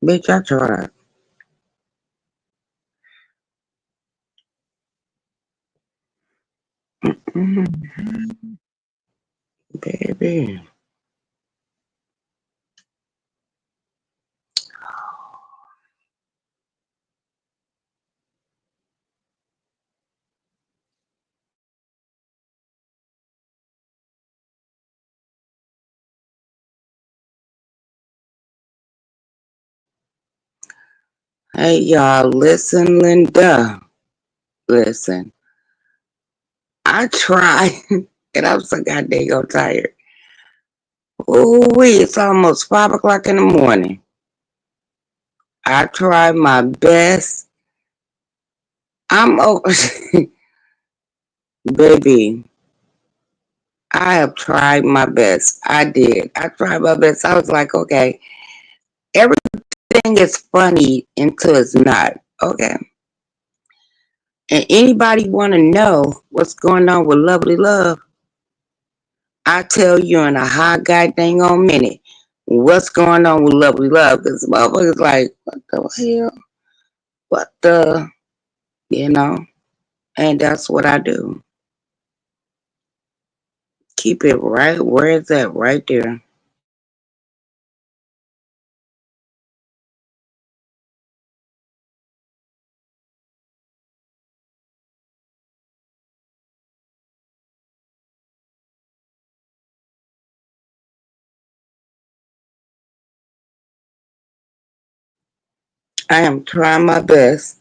Bitch, I tried. Mm-hmm. Baby. Hey, y'all, listen, Linda. Listen, I tried, and I'm so goddamn tired. Ooh, it's almost 5 o'clock in the morning. I tried my best. I'm over, baby. I have tried my best. I did. I tried my best. I was like, okay, everything is funny until it's not. Okay. And anybody want to know what's going on with Lovely Love? I tell you in a hot goddamn on minute what's going on with Lovely Love. Because motherfuckers like, what the hell? What the, you know? And that's what I do. Keep it right where it's at, right there. I am trying my best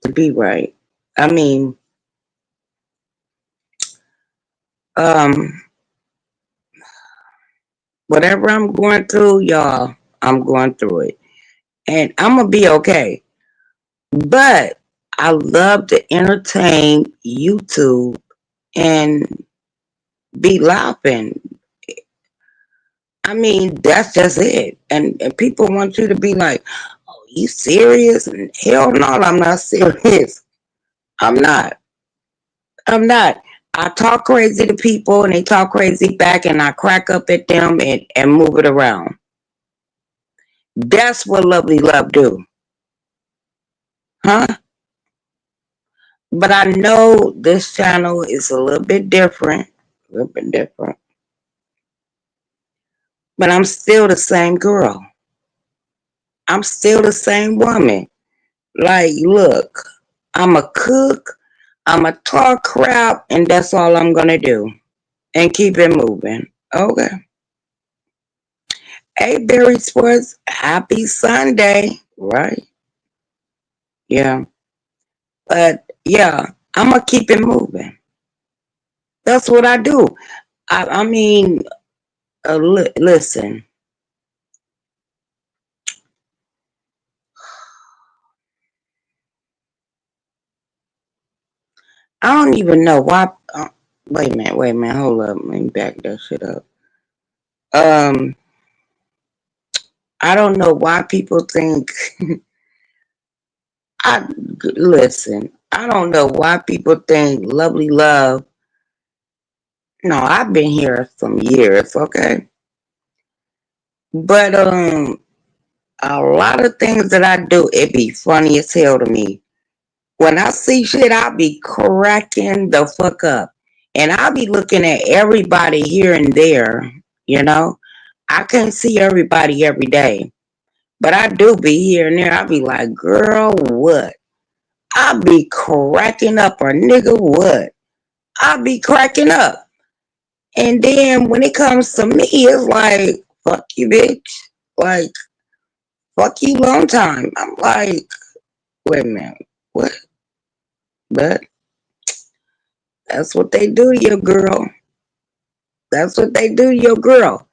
to be right. I mean, um, whatever I'm going through, y'all, I'm going through it. And I'm going to be okay. But I love to entertain YouTube and be laughing. I mean, that's just it. And people want you to be like, oh, you serious? And hell no, I'm not serious. I'm not. I'm not. I talk crazy to people and they talk crazy back and I crack up at them and move it around. That's what Lovely Love do. Huh? But I know this channel is a little bit different. A little bit different. But I'm still the same girl. I'm still the same woman. Like, look, I'm a cook, I'm a talk crap, and that's all I'm gonna do. And keep it moving. Okay. Hey, Barry Sports, happy Sunday. Right? Yeah. But yeah, I'm gonna keep it moving. That's what I do. I mean, listen, I don't even know why. Wait a minute, hold up. Let me back that shit up. Um, I don't know why people think I listen. I don't know why people think Lovely Love. No, I've been here some years, okay, but a lot of things that I do, it be funny as hell to me. When I see shit, I be cracking the fuck up, and I be looking at everybody here and there. You know, I can't see everybody every day, but I do be here and there. I be like, girl, what? I be cracking up, or nigga, what? I be cracking up. And then when it comes to me, it's like, fuck you, bitch. Like, fuck you long time. I'm like, wait a minute, what? But that's what they do to your girl. That's what they do to your girl.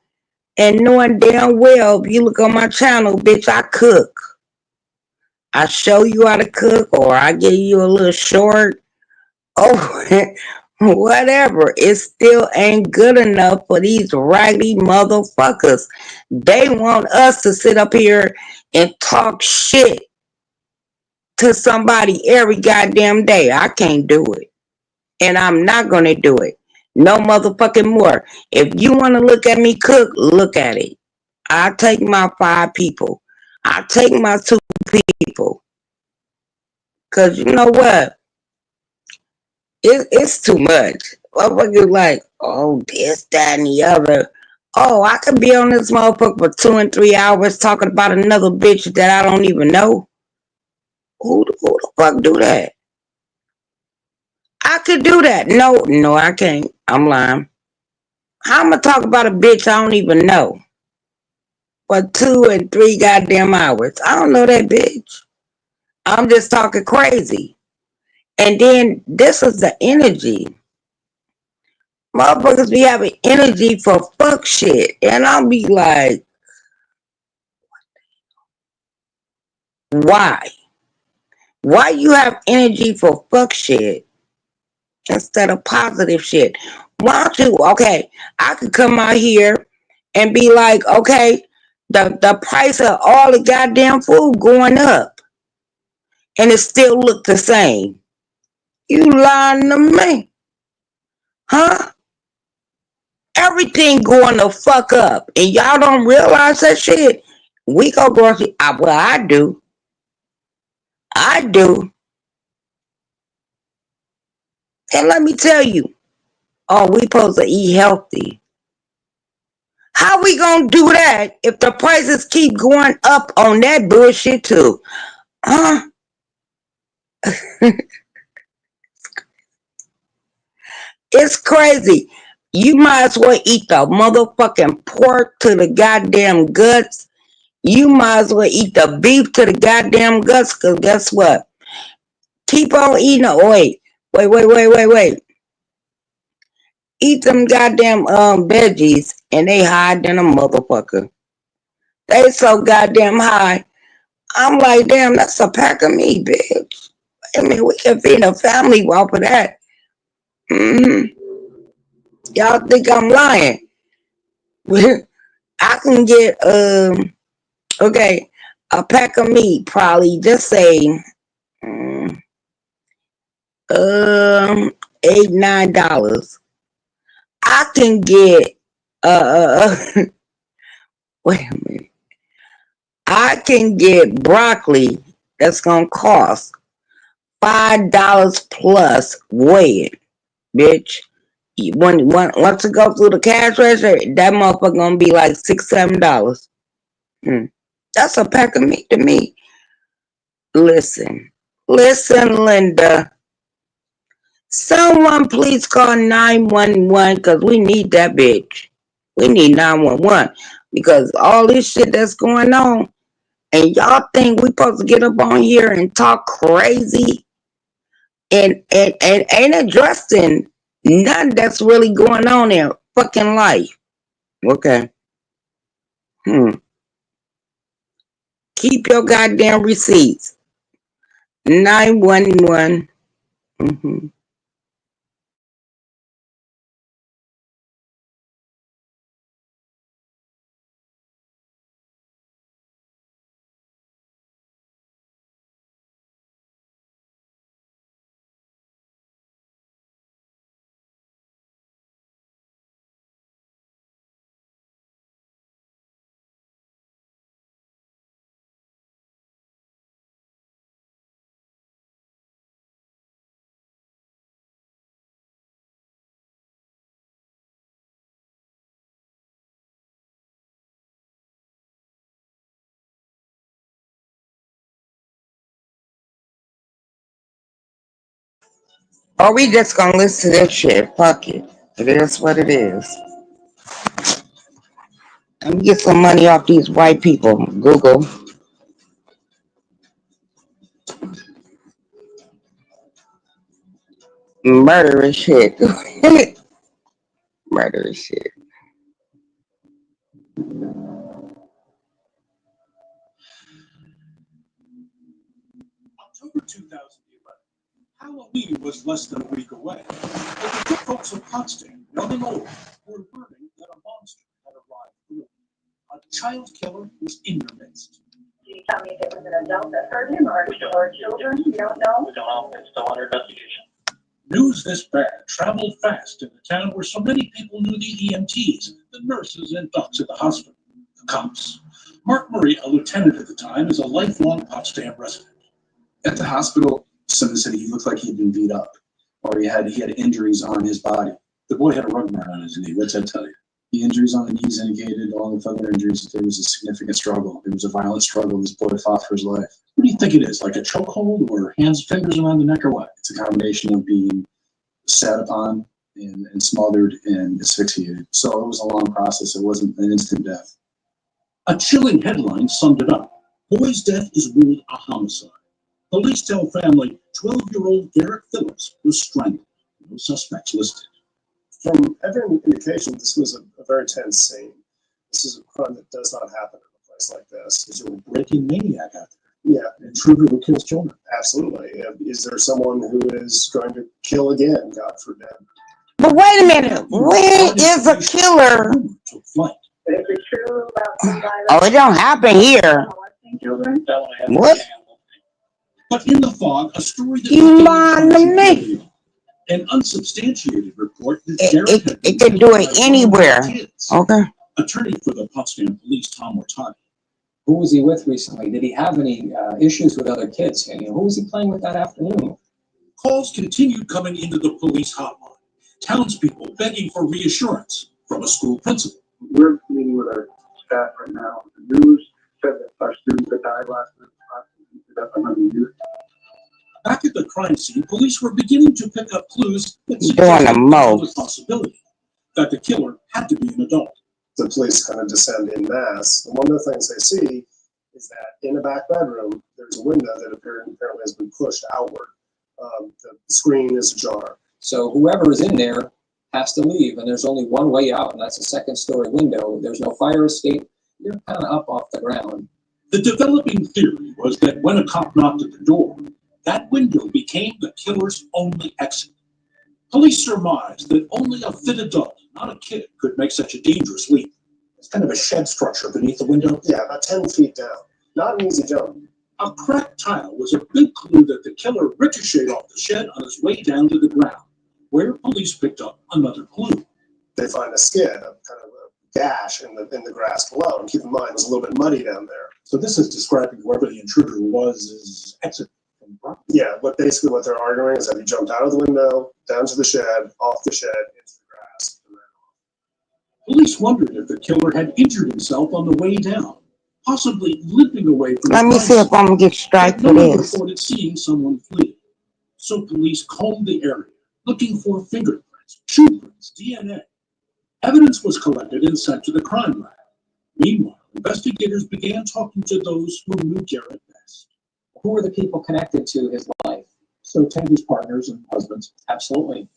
And knowing damn well, if you look on my channel, bitch, I cook. I show you how to cook, or I give you a little short. Oh, whatever. It still ain't good enough for these raggedy motherfuckers. They want us to sit up here and talk shit to somebody every goddamn day. I can't do it. And I'm not going to do it. No motherfucking more. If you want to look at me cook, look at it. I take my 5 people. I take my two people. Cause you know what? It's too much. Motherfuckers like, oh, this, that, and the other. Oh, I could be on this motherfucker for 2 and 3 hours talking about another bitch that I don't even know. Who the fuck do that? I could do that. No, I can't. I'm lying. How am I talk about a bitch I don't even know for 2 and 3 goddamn hours? I don't know that bitch. I'm just talking crazy. And then this is the energy. Motherfuckers be having energy for fuck shit. And I'll be like, why? Why you have energy for fuck shit instead of positive shit? Why don't you, okay, I could come out here and be like, okay, the price of all the goddamn food going up and it still look the same. You lying to me. Huh? Everything going the fuck up. And y'all don't realize that shit. We go grocery. Well, I do. I do. And let me tell you, oh, we supposed to eat healthy. How we gonna do that if the prices keep going up on that bullshit too? Huh? It's crazy. You might as well eat the motherfucking pork to the goddamn guts. You might as well eat the beef to the goddamn guts, because guess what? Keep on eating it. Wait. Eat them goddamn veggies and they high than a motherfucker. They so goddamn high. I'm like, damn, that's a pack of meat, bitch. I mean, we can feed a family off of that. Mm-hmm. Y'all think I'm lying? I can get okay, a pack of meat probably just say um $8-9. I can get wait a minute. I can get broccoli that's gonna cost $5 plus weigh it, bitch. Once it go through the cash register, that motherfucker gonna be like $6-7. That's a pack of meat to me. Listen, Linda. Someone please call 911 because we need that bitch. We need 911 because all this shit that's going on, and y'all think we supposed to get up on here and talk crazy and ain't addressing none that's really going on in fucking life. Okay. Keep your goddamn receipts. 911. Or we just gonna listen to this shit. Fuck it. It is what it is. Let me get some money off these white people. Google. Murderous shit. Murderous shit. October 2011. Halloween was less than a week away, but the good folks of Potsdam, young and old, were learning that a monster had arrived through. A child killer was in their midst. Can you tell me if it was an adult that hurt him or children? You don't know? We don't know. It's still under investigation. News this bad traveled fast in the town where so many people knew the EMTs, the nurses and docs at the hospital, the cops. Mark Murray, a lieutenant at the time, is a lifelong Potsdam resident. At the hospital, someone said he looked like he had been beat up, or he had injuries on his body. The boy had a rug burn on his knee. What's that tell you? The injuries on the knees indicated, along with other injuries, that there was a significant struggle. There was a violent struggle. This boy fought for his life. What do you think it is? Like a chokehold or fingers around the neck or what? It's a combination of being sat upon and smothered and asphyxiated. So it was a long process. It wasn't an instant death. A chilling headline summed it up. Boy's death is ruled a homicide. Police tell family 12-year-old Garrett Phillips was strangled. No suspects listed. From every indication, this was a very tense scene. This is a crime that does not happen in a place like this. Is there a breaking maniac out there? Yeah, An intruder who kills children? absolutely. Is there someone who is going to kill again, God forbid? But wait a minute. When is a killer? Took flight. Is it true about some violence? Oh, it don't happen here. Molesting children? That one I have. What? But in the fog, a story that You became lying to me. controversial. An unsubstantiated report that Garrett had It been could do it killed by anywhere. one of the kids. Okay. Attorney for the Potsdam Police, Tom Ortati. Who was he with recently? Did he have any issues with other kids? You know, who was he playing with that afternoon? Calls continued coming into the police hotline. Townspeople begging for reassurance from a school principal. We're meeting with our staff right now. The news said that our students that died last night ended up another youth. Back at the crime scene, police were beginning to pick up clues that Doing suggested the most. the possibility that the killer had to be an adult. The police kind of descend in mass. And one of the things they see is that in a back bedroom, there's a window that apparently has been pushed outward. The screen is ajar. So whoever is in there has to leave, and there's only one way out, and that's a second-story window. There's no fire escape. You're kind of up off the ground. The developing theory was that when a cop knocked at the door, that window became the killer's only exit. Police surmised that only a fit adult, not a kid, could make such a dangerous leap. It's kind of a shed structure beneath the window. Yeah, about 10 feet down. Not an easy jump. A cracked tile was a big clue that the killer ricocheted off the shed on his way down to the ground, where police picked up another clue. They find a skid, a kind of a gash in the grass below. And keep in mind, it was a little bit muddy down there. So this is describing whoever the intruder was' exit from the property. Yeah, but basically what they're arguing is that he jumped out of the window, down to the shed, off the shed, into the grass, and ran off. Police wondered if the killer had injured himself on the way down, possibly limping away from Let the me crime see if scene. I'm gonna get strike No for one this. reported seeing someone flee. So police combed the area, looking for fingerprints, shoe prints, DNA. Evidence was collected and sent to the crime lab. Meanwhile, investigators began talking to those who knew Garrett best. Who were the people connected to his life? So Tandy's partners and husbands. Absolutely.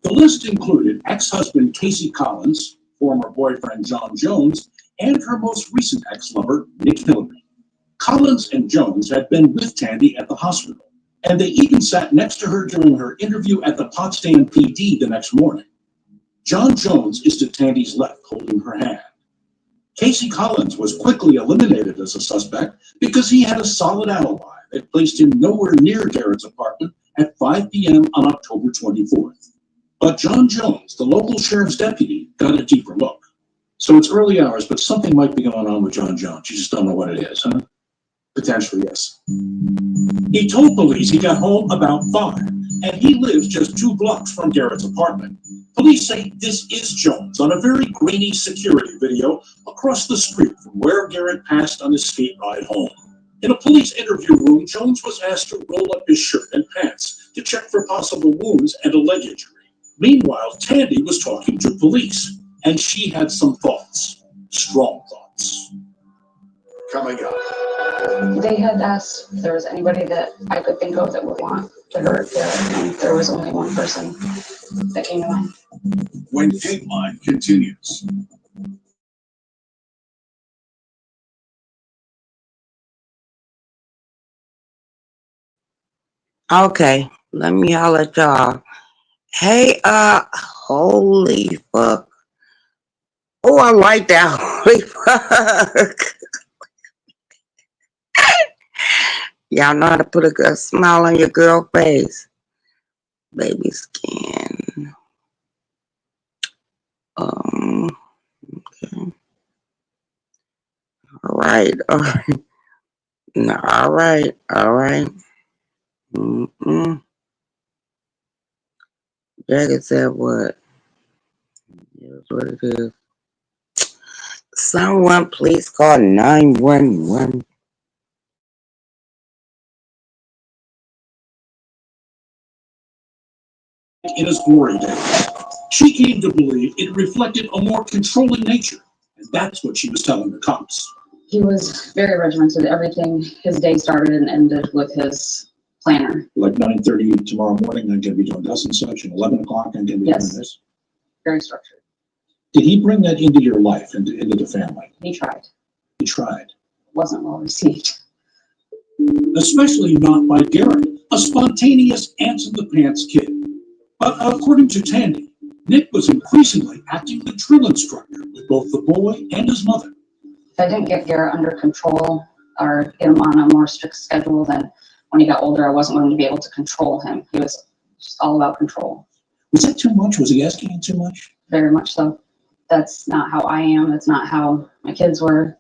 The list included ex-husband Casey Collins, former boyfriend John Jones, and her most recent ex-lover, Nick Hillary. Collins and Jones had been with Tandy at the hospital, and they even sat next to her during her interview at the Potsdam PD the next morning. John Jones is to Tandy's left, holding her hand. Casey Collins was quickly eliminated as a suspect because he had a solid alibi that placed him nowhere near Garrett's apartment at 5 p.m. on October 24th. But John Jones, the local sheriff's deputy, got a deeper look. So it's early hours, but something might be going on with John Jones. You just don't know what it is, huh? Potentially, yes. He told police he got home about 5, and he lives just 2 blocks from Garrett's apartment. Police say this is Jones on a very grainy security video across the street from where Garrett passed on his skate ride home. In a police interview room, Jones was asked to roll up his shirt and pants to check for possible wounds and a leg injury. Meanwhile, Tandy was talking to police, and she had some thoughts, strong thoughts. Coming up. They had asked if there was anybody that I could think of that would want to hurt Garrett, and there was only one person that came to mind. When Dateline continues. Okay, let me holler at y'all. Hey, holy fuck. Oh, I like that. Holy fuck. Y'all know how to put a good smile on your girl face. Baby skin. Okay. All right. No, all right. All right. Jagged said what? Here's what it is. Someone please call 911. In his glory days. She came to believe it reflected a more controlling nature, and that's what she was telling the cops. He was very regimented. Everything, his day started and ended with his planner. Like 9:30 tomorrow morning, I'm gonna be doing this and such, and 11 o'clock, I'm gonna be Yes. doing this. Very structured. Did he bring that into your life, into the family? He tried. He tried. Wasn't well received. Especially not by Garrett, a spontaneous ants-in-the-pants kid. But according to Tandy, Nick was increasingly acting the drill instructor with both the boy and his mother. If I didn't get Garrett under control or get him on a more strict schedule, then when he got older, I wasn't going to be able to control him. He was just all about control. Was that too much? Was he asking you too much? Very much so. That's not how I am. That's not how my kids were.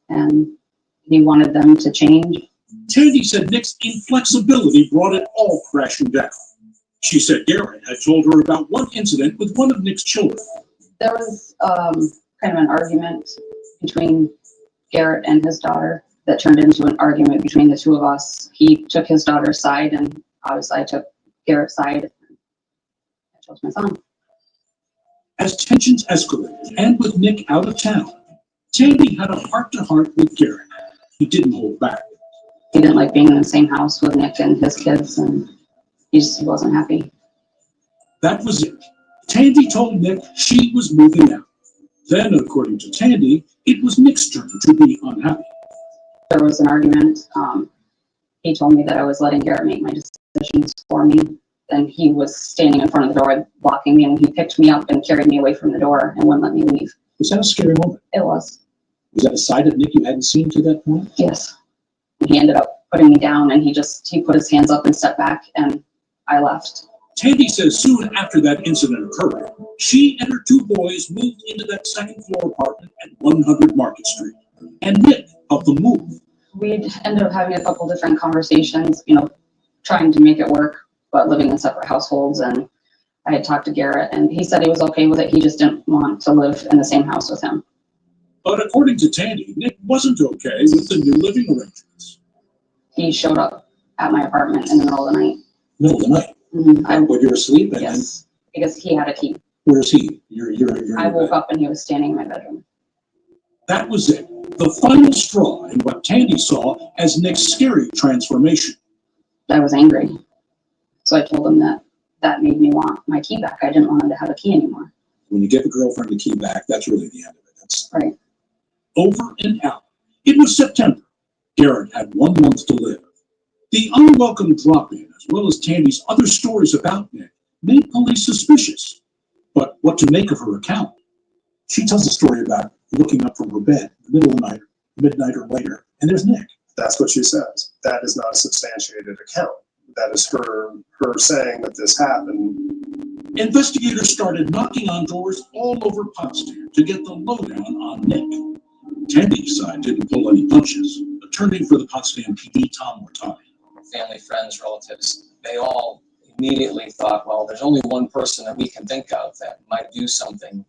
And he wanted them to change. Tandy said Nick's inflexibility brought it all crashing down. She said Garrett had told her about one incident with one of Nick's children. There was kind of an argument between Garrett and his daughter that turned into an argument between the two of us. He took his daughter's side, and obviously I took Garrett's side. I chose my son. As tensions escalated, and with Nick out of town, Tandy had a heart-to-heart with Garrett. He didn't hold back. He didn't like being in the same house with Nick and his kids, and he wasn't happy. That was it. Tandy told Nick she was moving out. Then, according to Tandy, it was Nick's turn to be unhappy. There was an argument. He told me that I was letting Garrett make my decisions for me. Then he was standing in front of the door, blocking me, and he picked me up and carried me away from the door and wouldn't let me leave. Was that a scary moment? It was. Was that a side of Nick you hadn't seen to that point? Yes. And he ended up putting me down, and he put his hands up and stepped back, and I left. Tandy says soon after that incident occurred, she and her two boys moved into that second-floor apartment at 100 Market Street, and Nick helped them move. We'd ended up having a couple different conversations, trying to make it work, but living in separate households. And I had talked to Garrett, and he said he was okay with it. He just didn't want to live in the same house with him. But according to Tandy, Nick wasn't okay with the new living arrangements. He showed up at my apartment in the middle of the night. Middle of the night? When you're asleep? And Yes, because he had a key. Where's he? You're I woke up and he was standing in my bedroom. That was it. The final straw in what Tandy saw as Nick's scary transformation. I was angry. So I told him that made me want my key back. I didn't want him to have a key anymore. When you give a girlfriend the key back, that's really the end of it. That's right. Over and out. It was September. Garrett had 1 month to live. The unwelcome drop-in, as well as Tandy's other stories about Nick, made police suspicious. But what to make of her account? She tells a story about looking up from her bed in the middle of the night, midnight or later, and there's Nick. That's what she says. That is not a substantiated account. That is her saying that this happened. Investigators started knocking on doors all over Potsdam to get the lowdown on Nick. Tandy's side didn't pull any punches. Attorney for the Potsdam PD, Tom Mortani. Family, friends, relatives, they all immediately thought, well, there's only one person that we can think of that might do something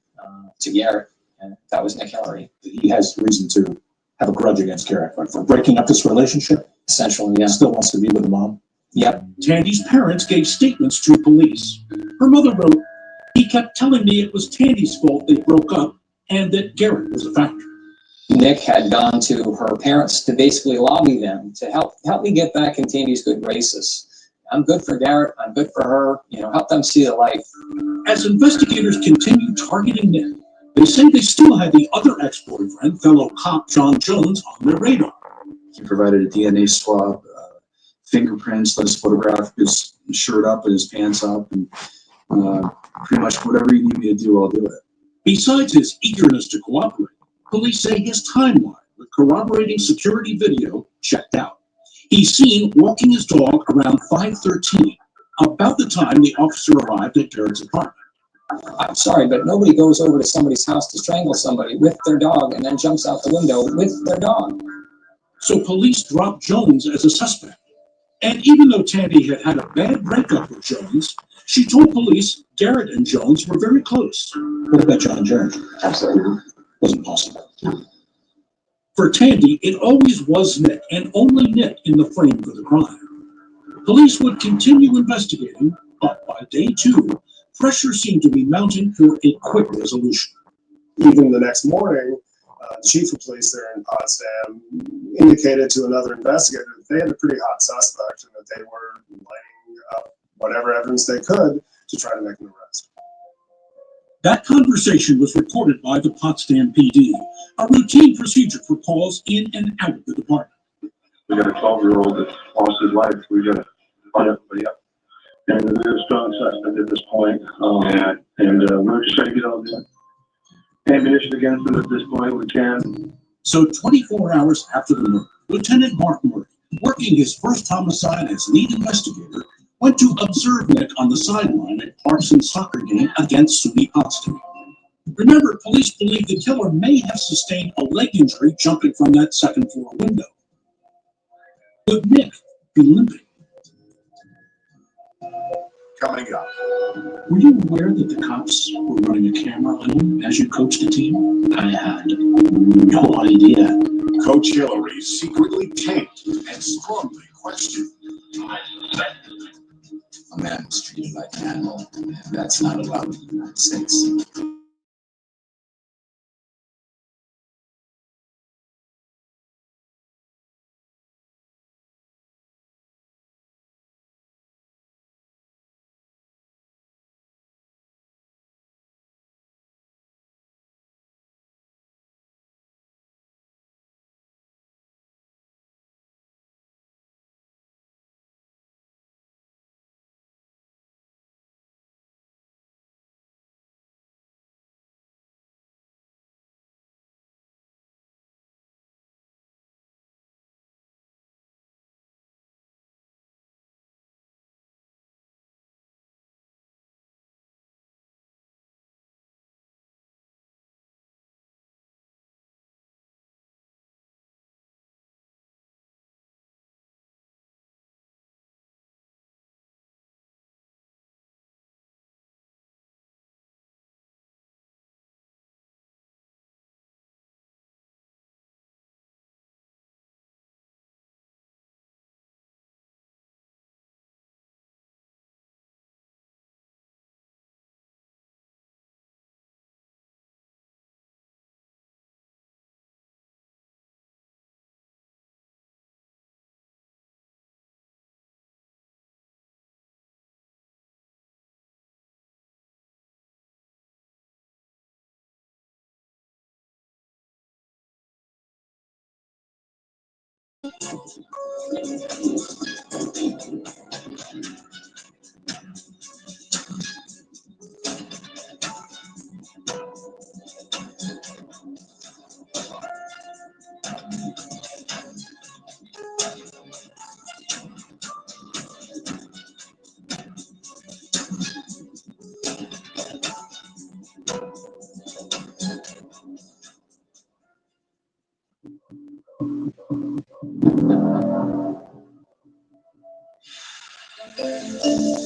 to Garrett, and that was Nick Hillary. He has reason to have a grudge against Garrett for breaking up this relationship. Essentially, yeah. Still wants to be with the mom. Yep. Tandy's parents gave statements to police. Her mother wrote, "He kept telling me it was Tandy's fault they broke up and that Garrett was a factor." Nick had gone to her parents to basically lobby them to help me get back in Tandy's good graces. I'm good for Garrett. I'm good for her. Help them see the light. As investigators continued targeting Nick, they say they still had the other ex-boyfriend, fellow cop John Jones, on their radar. He provided a DNA swab, fingerprints, let us photograph his shirt up and his pants up, and pretty much whatever you need me to do, I'll do it. Besides his eagerness to cooperate, police say his timeline with corroborating security video checked out. He's seen walking his dog around 5:13, about the time the officer arrived at Garrett's apartment. I'm sorry, but nobody goes over to somebody's house to strangle somebody with their dog and then jumps out the window with their dog. So police dropped Jones as a suspect. And even though Tandy had had a bad breakup with Jones, she told police Garrett and Jones were very close. What about John Jones? Absolutely not. Wasn't possible. For Tandy, it always was Nick, and only Nick, in the frame for the crime. Police would continue investigating, but by day 2, pressure seemed to be mounting for a quick resolution. Even the next morning, the chief of police there in Potsdam indicated to another investigator that they had a pretty hot suspect and that they were lining up whatever evidence they could to try to make an arrest. That conversation was recorded by the Potsdam PD, a routine procedure for calls in and out of the department. We got a 12-year-old that lost his life. We got to find everybody up. And there's a strong suspect at this point. We're just trying to get all the ammunition against them at this point. We can. So 24 hours after the murder, Lieutenant Mark Murray, working his first homicide as lead investigator, went to observe Nick on the sideline at Clarkson's soccer game against SUNY Potsdam. Remember, police believe the killer may have sustained a leg injury jumping from that second-floor window. Would Nick be limping? Coming up. Were you aware that the cops were running a camera on you as you coached the team? I had no idea. Coach Hillary secretly tanked and strongly questioned. A man was treated like an animal, and that's not allowed in the United States.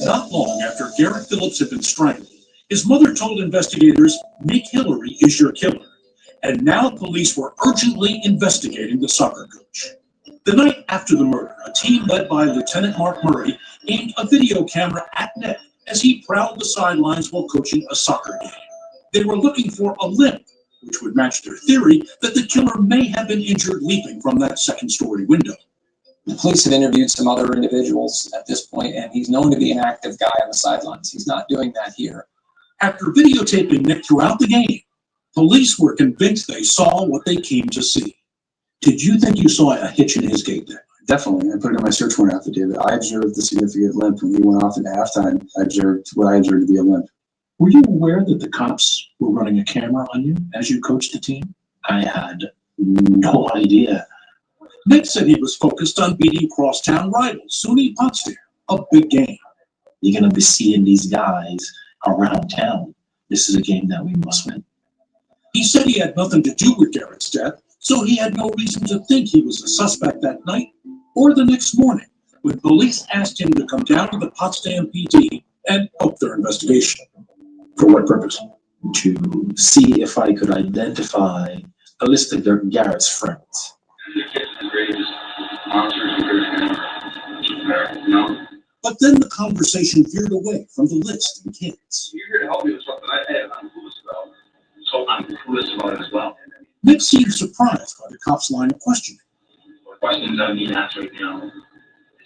Not long after Garrett Phillips had been strangled, his mother told investigators, Nick Hillary is your killer. And now police were urgently investigating the soccer coach. The night after the murder, a team led by Lieutenant Mark Murray aimed a video camera at Nick as he prowled the sidelines while coaching a soccer game. They were looking for a limp, which would match their theory that the killer may have been injured leaping from that second-story window. The police had interviewed some other individuals at this point, and he's known to be an active guy on the sidelines. He's not doing that here. After videotaping Nick throughout the game, police were convinced they saw what they came to see. Did you think you saw a hitch in his gait there? Definitely. I put it in my search warrant affidavit. I observed the significant limp when he went off at halftime. I observed what I observed to be a limp. Were you aware that the cops were running a camera on you as you coached the team? I had no idea. Nick said he was focused on beating crosstown rivals, SUNY Potsdam, a big game. You're going to be seeing these guys around town. This is a game that we must win. He said he had nothing to do with Garrett's death, so he had no reason to think he was a suspect that night or the next morning when police asked him to come down to the Potsdam PD and help their investigation. For what purpose? To see if I could identify a list of Garrett's friends. But then the conversation veered away from the list and kids. You're here to help me with something I have I'm clueless about. So I'm clueless about it as well. Nick seemed surprised by the cop's line of questioning. The questions I need answered now is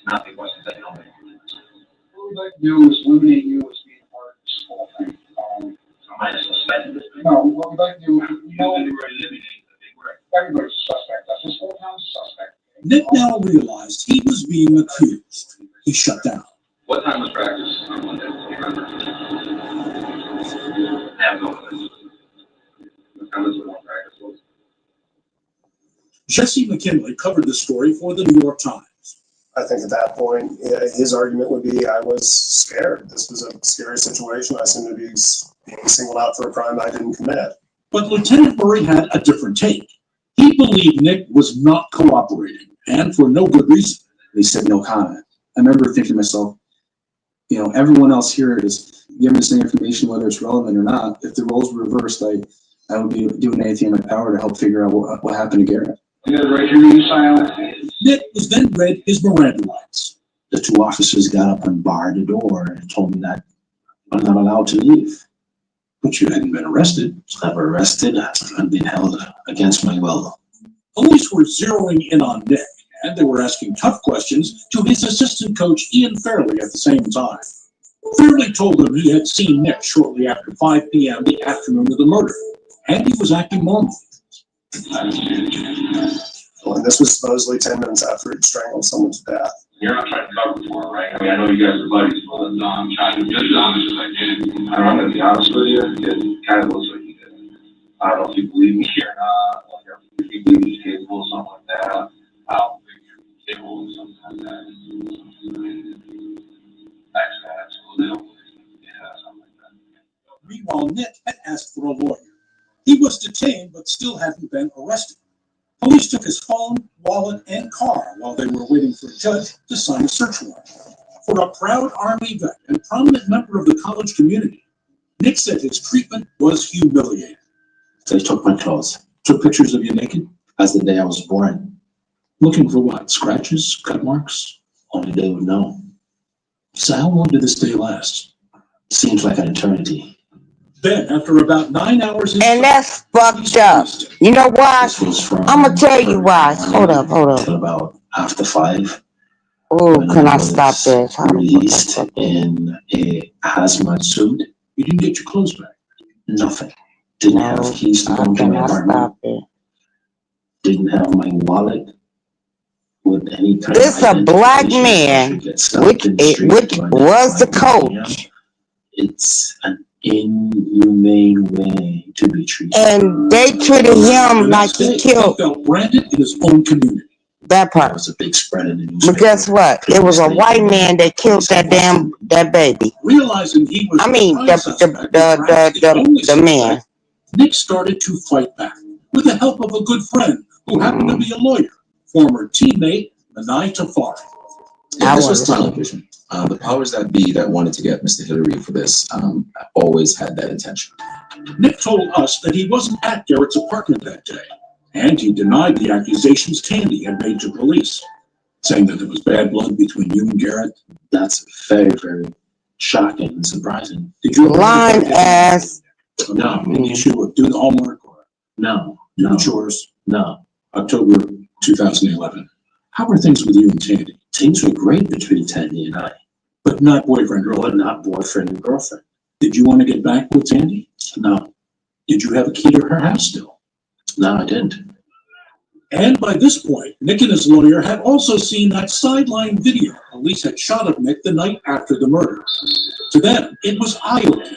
not the questions that help me. What we'd like to do is eliminate you as being part of this whole thing. So am I suspected this thing? No, what we'd like to do, we know everybody's a suspect. That's this whole town's a suspect. Nick now realized he was being accused. He shut down. What time was practice on Monday? Do you remember? I have no clue. What time was the one practice was? Jesse McKinley covered the story for the New York Times. I think at that point, his argument would be, I was scared. This was a scary situation. I seemed to be being singled out for a crime I didn't commit. But Lieutenant Murray had a different take. He believed Nick was not cooperating, and for no good reason. They said no comment. I remember thinking to myself, you know, everyone else here is giving us the information, whether it's relevant or not. If the roles were reversed, I would be doing anything in my power to help figure out what happened to Garrett. Nick was then read his Miranda rights. The two officers got up and barred the door and told me that I'm not allowed to leave. But you hadn't been arrested. I was never arrested. I've been held against my will. Police were zeroing in on Nick, and they were asking tough questions to his assistant coach, Ian Fairley, at the same time. Fairley told them he had seen Nick shortly after 5 p.m. the afternoon of the murder, and he was acting normal. And this was supposedly 10 minutes after he'd strangled someone to death. You're not trying to cover for it, right? I mean, I know you guys are buddies, but I'm trying to be as honest as I can. I'm going to be honest with you, it kind of looks like you did. I don't know if you believe me or not, like if you believe he's capable of something like that. I don't think you're capable of something like that. Actually, I absolutely don't believe something like that. Meanwhile, Nick had asked for a lawyer. He was detained, but still hadn't been arrested. Police took his phone, wallet, and car while they were waiting for a judge to sign a search warrant. For a proud Army vet and prominent member of the college community, Nick said his treatment was humiliating. They took my clothes. Took pictures of you naked? As the day I was born. Looking for what? Scratches? Cut marks? Only they would know. So how long did this day last? Seems like an eternity. Then, after about 9 hours... And that's fucked up. You know why? I'm gonna tell you why. Hold up. Till about after 5. Oh, can I stop this? Released in a hazmat suit. You didn't get your clothes back? Nothing. Didn't have keys to go to my apartment. Didn't have my wallet with any kind this of a black man, which was the coach. It's an inhumane way to be treated. And they treated him like he killed. He felt branded in his own community. That part. That was a big spread in the newspaper. But guess what? It was a white man that killed that baby. Realizing he was the man. Nick started to fight back with the help of a good friend who happened to be a lawyer, former teammate Manai Tafari. Yeah, this was television. The powers that be that wanted to get Mr. Hillary for this always had that intention. Nick told us that he wasn't at Garrett's apartment that day, and he denied the accusations Tandy had made to police, saying that there was bad blood between you and Garrett. That's very, very shocking and surprising. Did you lying ass? No. Did you do the homework? Or no. Do the chores? No. October 2011. How were things with you and Tandy? Things were great between Tandy and I. But not boyfriend, girl. But not boyfriend and girlfriend. Did you want to get back with Tandy? No. Did you have a key to her house still? No, I didn't. And by this point, Nick and his lawyer had also seen that sideline video police had shot of Nick the night after the murder. To them, it was eye-opening.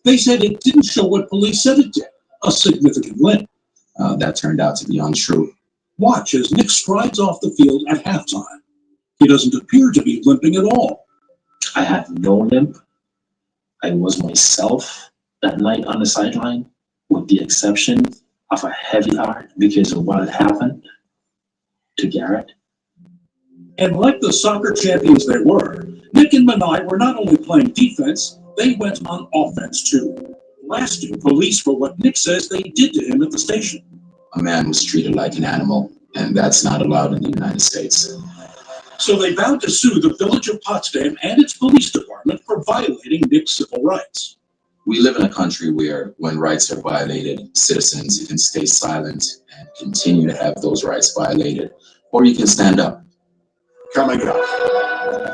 They said it didn't show what police said it did, a significant limp. That turned out to be untrue. Watch as Nick strides off the field at halftime. He doesn't appear to be limping at all. I had no limp. I was myself that night on the sideline, with the exception of a heavy heart because of what had happened to Garrett. And like the soccer champions they were, Nick and Manai were not only playing defense, they went on offense too, blasting police for what Nick says they did to him at the station. A man was treated like an animal, and that's not allowed in the United States. So they vowed to sue the village of Potsdam and its police department for violating Nick's civil rights. We live in a country where, when rights are violated, citizens can stay silent and continue to have those rights violated, or you can stand up. Coming up,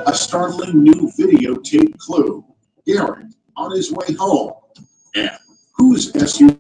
a startling new videotape clue. Garrett on his way home. And whose SUV?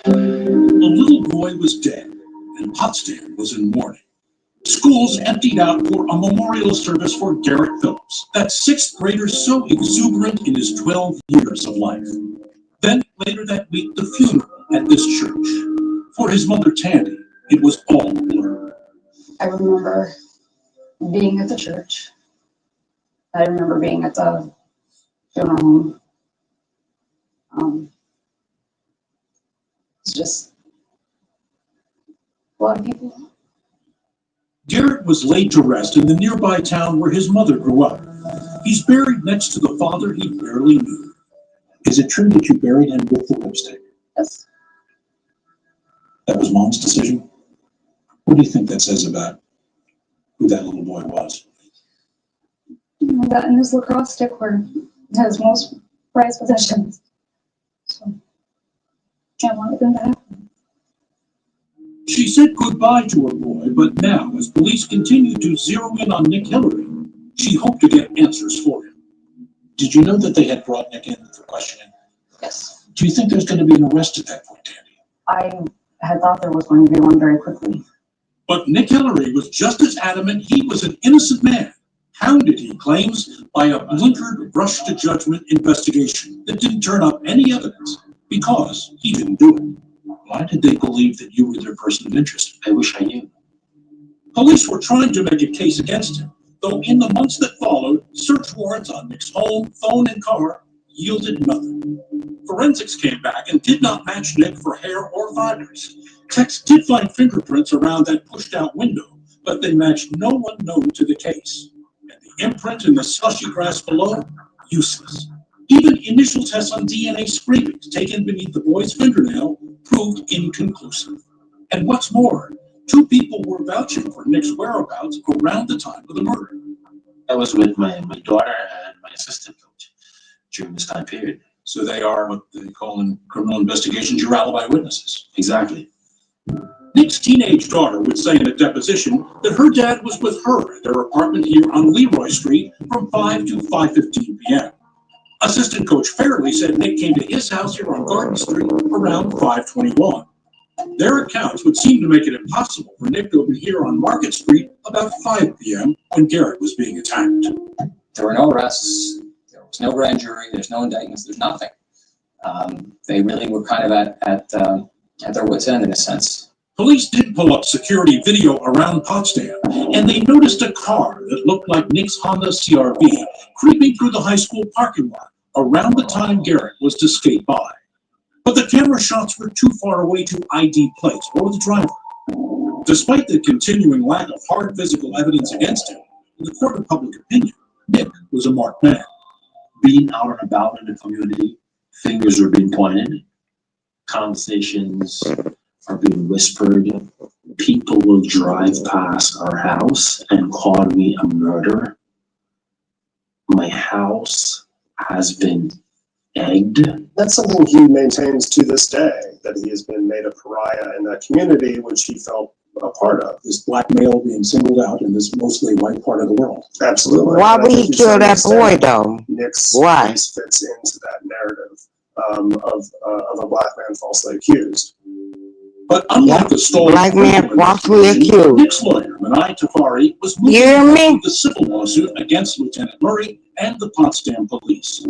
The little boy was dead, and Potsdam was in mourning. Schools emptied out for a memorial service for Garrett Phillips, that sixth grader so exuberant in his 12 years of life. Then later that week, the funeral at this church. For his mother, Tandy, it was all a blur. I remember being at the church. I remember being at the funeral home. It's just a lot of people. Garrett was laid to rest in the nearby town where his mother grew up. He's buried next to the father he barely knew. Is it true that you buried him with the lipstick? Yes. That was Mom's decision? What do you think that says about who that little boy was? That and his lacrosse stick were his most prized possessions. So, can't want them to happen. She said goodbye to her boy, but now, as police continue to zero in on Nick Hillary, she hoped to get answers for him. Did you know that they had brought Nick in for questioning? Yes. Do you think there's going to be an arrest at that point, Tandy? I had thought there was going to be one very quickly. But Nick Hillary was just as adamant he was an innocent man, hounded, he claims, by a blinkered rush-to-judgment investigation that didn't turn up any evidence because he didn't do it. Why did they believe that you were their person of interest? I wish I knew. Police were trying to make a case against him, though in the months that followed, search warrants on Nick's home, phone, and car yielded nothing. Forensics came back and did not match Nick for hair or fibers. Techs did find fingerprints around that pushed-out window, but they matched no one known to the case. And the imprint in the slushy grass below, useless. Even initial tests on DNA scrapings taken beneath the boy's fingernail proved inconclusive. And what's more, two people were vouching for Nick's whereabouts around the time of the murder. I was with my daughter and my assistant coach during this time period. So they are what they call in criminal investigations your alibi witnesses. Exactly. Nick's teenage daughter would say in a deposition that her dad was with her at their apartment here on Leroy Street from 5 to 5:15 p.m. Assistant Coach Fairley said Nick came to his house here on Garden Street around 5:21. Their accounts would seem to make it impossible for Nick to have been here on Market Street about 5 p.m. when Garrett was being attacked. There were no arrests, there was no grand jury, there's no indictments, there's nothing. They really were kind of at their wits' end in a sense. Police did pull up security video around Potsdam, and they noticed a car that looked like Nick's Honda CR-V creeping through the high school parking lot around the time Garrett was to skate by. But the camera shots were too far away to ID plates or the driver. Despite the continuing lack of hard physical evidence against him, in the court of public opinion, Nick was a marked man. Being out and about in the community, fingers are being pointed, conversations are being whispered. People will drive past our house and call me a murderer. My house has been egged. That's something he maintains to this day, that he has been made a pariah in that community, which he felt a part of. This black male being singled out in this mostly white part of the world. Absolutely. Why And I would think he you kill should that boy understand though? Nick's Why? case fits into that narrative of a black man falsely accused. But unlike the stolen Black man criminal falsely investigation, accused. Nick's lawyer, Manai Tafari, was moving You hear ahead me? with the civil lawsuit against Lieutenant Murray and the Potsdam police.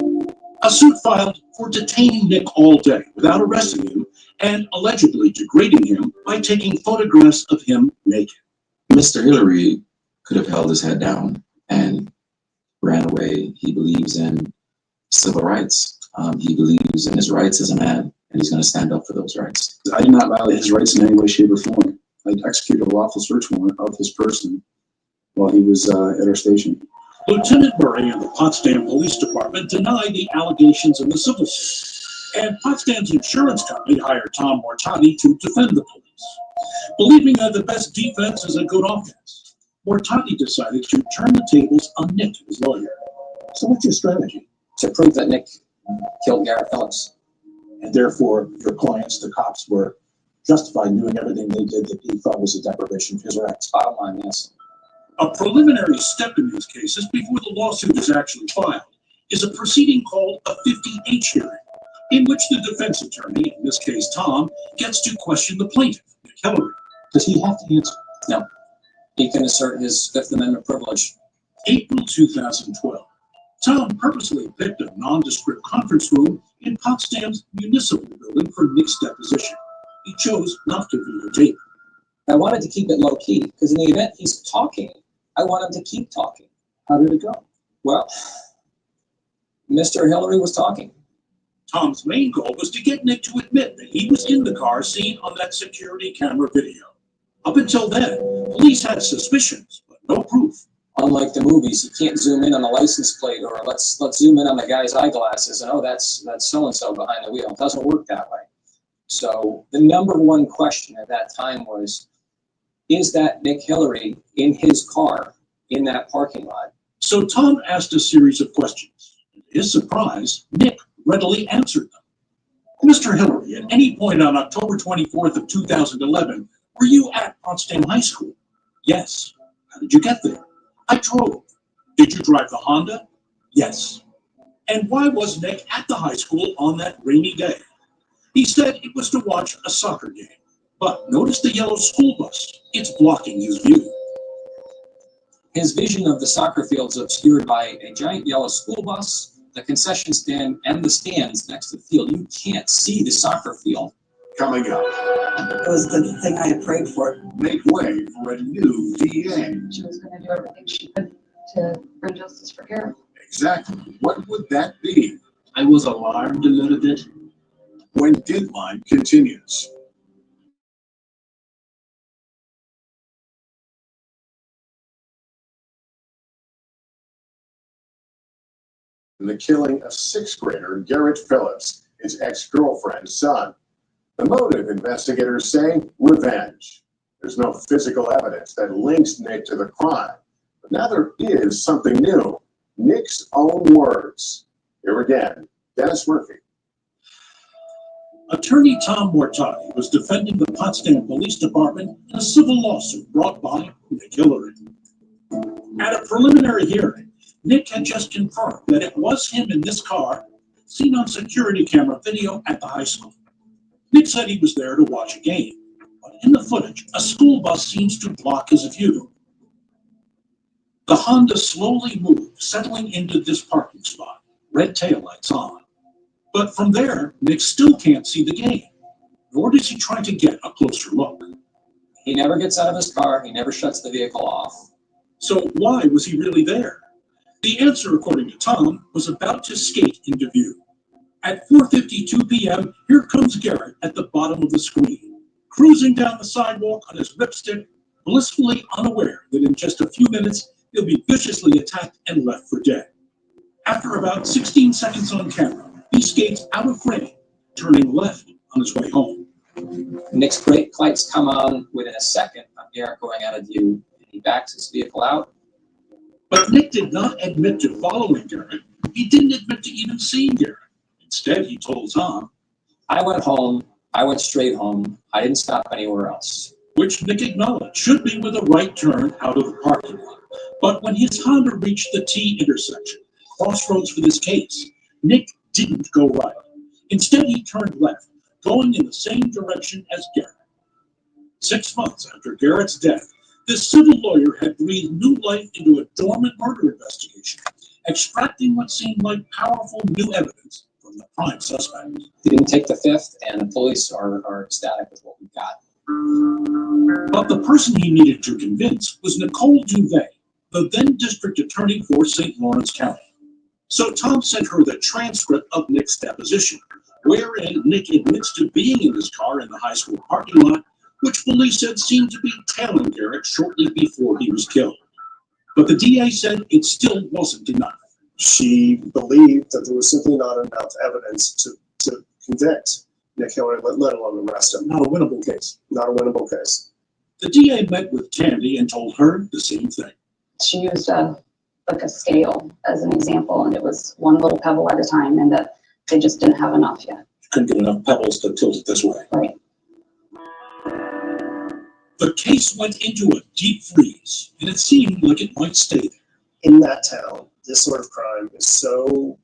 A suit filed for detaining Nick all day without arresting him and allegedly degrading him by taking photographs of him naked. Mr. Hillary could have held his head down and ran away. He believes in civil rights. He believes in his rights as a man, and he's going to stand up for those rights. I did not violate his rights in any way, shape, or form. I executed a lawful search warrant of his person while he was at our station. Lieutenant Murray and the Potsdam Police Department denied the allegations in the civil suit, and Potsdam's insurance company hired Tom Mortati to defend the police. Believing that the best defense is a good offense, Mortati decided to turn the tables on Nick, his lawyer. So what's your strategy? To prove that Nick killed Garrett Phillips. And therefore, your clients, the cops, were justified in doing everything they did that he thought was a deprivation of his rights. Bottom line, yes. A preliminary step in these cases before the lawsuit is actually filed is a proceeding called a 50H hearing, in which the defense attorney, in this case Tom, gets to question the plaintiff, Nick Hillary. Does he have to answer? No. He can assert his Fifth Amendment privilege. April 2012. Tom purposely picked a nondescript conference room in Potsdam's municipal building for Nick's deposition. He chose not to videotape. I wanted to keep it low key because in the event he's talking, I want him to keep talking. How did it go? Well, Mr. Hillary was talking. Tom's main goal was to get Nick to admit that he was in the car seen on that security camera video. Up until then, police had suspicions, but no proof. Unlike the movies, you can't zoom in on the license plate or let's zoom in on the guy's eyeglasses and oh, that's so-and-so behind the wheel. It doesn't work that way. So the number one question at that time was, is that Nick Hillary in his car in that parking lot? So Tom asked a series of questions. To his surprise, Nick readily answered them. Mr. Hillary, at any point on October 24th of 2011, were you at Potsdam High School? Yes. How did you get there? I drove. Did you drive the Honda? Yes. And why was Nick at the high school on that rainy day? He said it was to watch a soccer game. But notice the yellow school bus. It's blocking his view. His vision of the soccer field's obscured by a giant yellow school bus, the concession stand, and the stands next to the field. You can't see the soccer field. Coming up, It was the thing I had prayed for. make way for a new DA. She was gonna do everything she could to bring justice for Garrett. Exactly. What would that be? I was alarmed a little bit. When Deadline continues. in the killing of sixth grader Garrett Phillips, his ex-girlfriend's son. The motive, investigators say, revenge. There's no physical evidence that links Nick to the crime. But now there is something new. Nick's own words. Here again, Dennis Murphy. Attorney Tom Mortati was defending the Potsdam Police Department in a civil lawsuit brought by Nick Hillary. At a preliminary hearing, Nick had just confirmed that it was him in this car seen on security camera video at the high school. Nick said he was there to watch a game, but in the footage, a school bus seems to block his view. The Honda slowly moved, settling into this parking spot, red taillights on. But from there, Nick still can't see the game, nor does he try to get a closer look. He never gets out of his car. He never shuts the vehicle off. So why was he really there? The answer, according to Tom, was about to skate into view. At 4:52 p.m., here comes Garrett at the bottom of the screen, cruising down the sidewalk on his ripstick, blissfully unaware that in just a few minutes, he'll be viciously attacked and left for dead. After about 16 seconds on camera, he skates out of frame, turning left on his way home. Nick's brake lights come on within a second of Garrett going out of view, and he backs his vehicle out. But Nick did not admit to following Garrett. He didn't admit to even seeing Garrett. Instead, he told Tom, I went home. I went straight home. I didn't stop anywhere else. Which Nick acknowledged should be with a right turn out of the parking lot. But when his Honda reached the T intersection, crossroads for this case, Nick didn't go right. Instead, he turned left, going in the same direction as Garrett. 6 months after Garrett's death, this civil lawyer had breathed new life into a dormant murder investigation, extracting what seemed like powerful new evidence from the prime suspect. He didn't take the fifth, and the police are ecstatic with what we got. But the person he needed to convince was Nicole Duvet, the then district attorney for St. Lawrence County. So Tom sent her the transcript of Nick's deposition, wherein Nick admits to being in his car in the high school parking lot, which police said seemed to be tailing Garrett shortly before he was killed. But the DA said it still wasn't enough. She believed that there was simply not enough evidence to convict Nick Hillary, let alone arrest him. Not a winnable case. Not a winnable case. The DA met with Tandy and told her the same thing. She used a scale as an example, and it was one little pebble at a time, and that they just didn't have enough yet. Couldn't get enough pebbles to tilt it this way. Right. The case went into a deep freeze, and it seemed like it might stay there. In that town, this sort of crime is so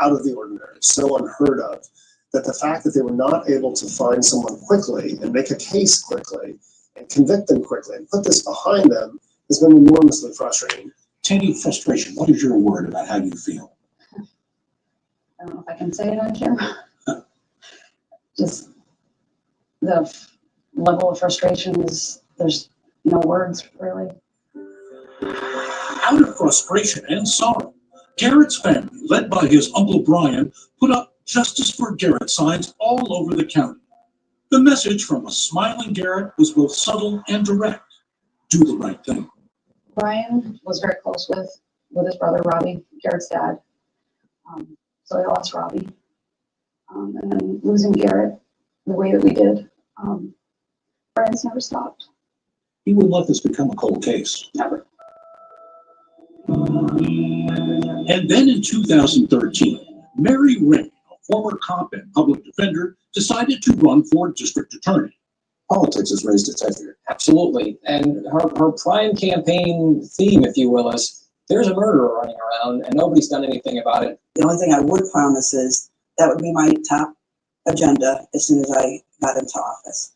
out of the ordinary, so unheard of, that the fact that they were not able to find someone quickly and make a case quickly and convict them quickly and put this behind them has been enormously frustrating. Tandy, frustration. What is your word about how you feel? I don't know if I can say it on camera. Just the level of frustration is, there's no words really. Out of frustration and sorrow, Garrett's family, led by his Uncle Brian, put up Justice for Garrett signs all over the county. The message from a smiling Garrett was both subtle and direct. Do the right thing. Brian was very close with his brother Robbie, Garrett's dad. So he lost Robbie. And then losing Garrett the way that we did, Brian's never stopped. He wouldn't let this become a cold case. Never. And then in 2013, Mary Ring, a former cop and public defender, decided to run for district attorney. Politics has raised its head here. Absolutely. And her prime campaign theme, if you will, is there's a murderer running around and nobody's done anything about it. The only thing I would promise is that would be my top agenda as soon as I got into office.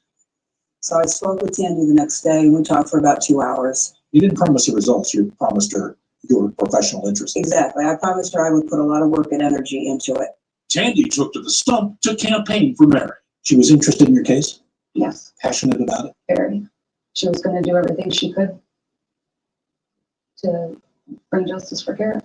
So I spoke with Tandy the next day and we talked for about 2 hours. You didn't promise the results, you promised her your professional interest. Exactly. I promised her I would put a lot of work and energy into it. Tandy took to the stump to campaign for Mary. She was interested in your case? Yes. Passionate about it? Very. She was going to do everything she could to bring justice for Garrett.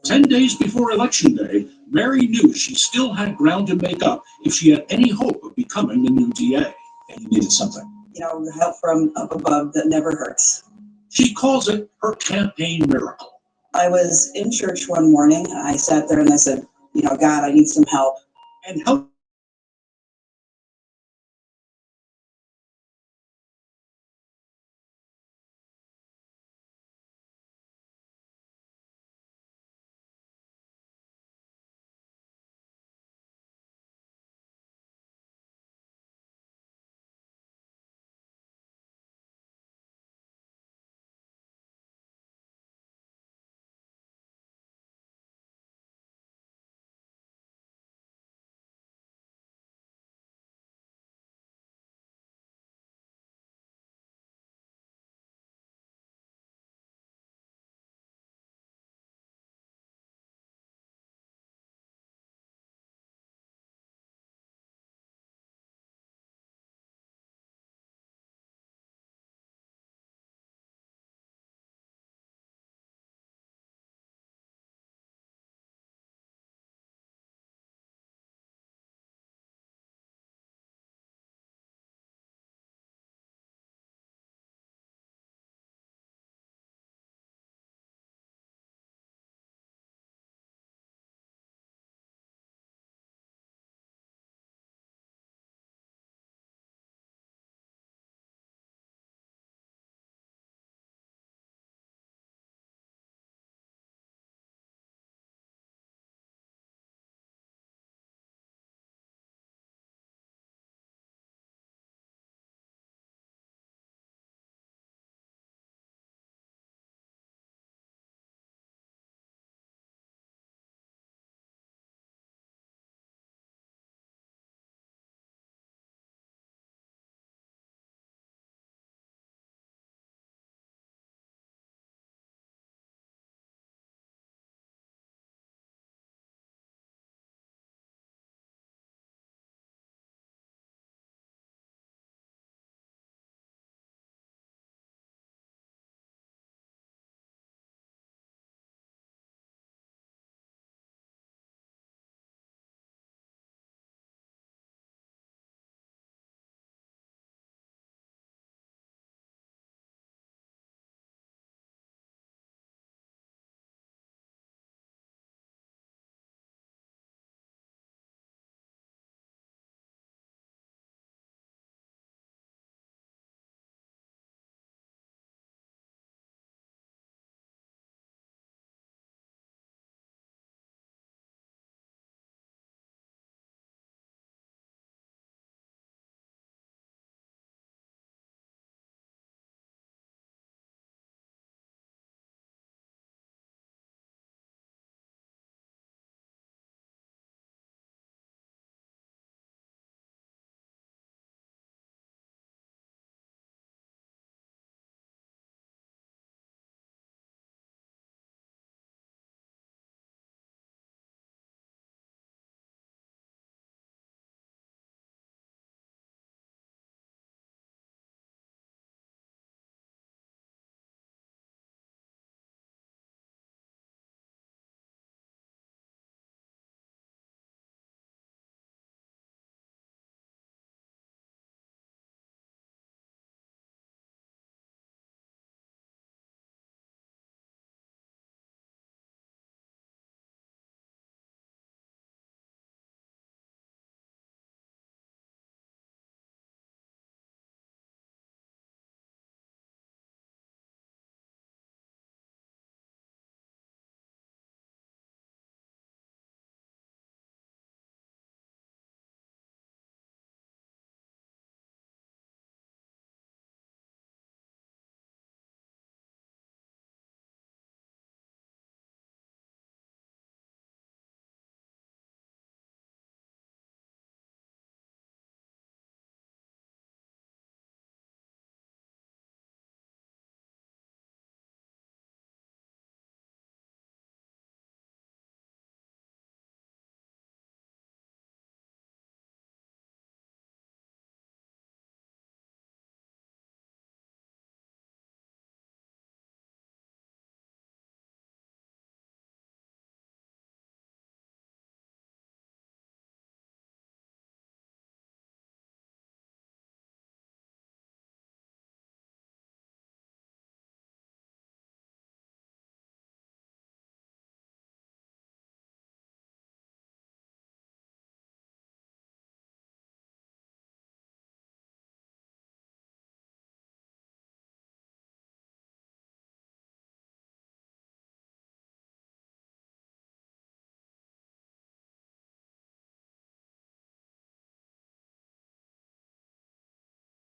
10 days before Election Day, Mary knew she still had ground to make up if she had any hope of becoming the new DA. And you needed something. You know, help from up above that never hurts. She calls it her campaign miracle. I was in church one morning and I sat there and I said, you know, God, I need some help. And help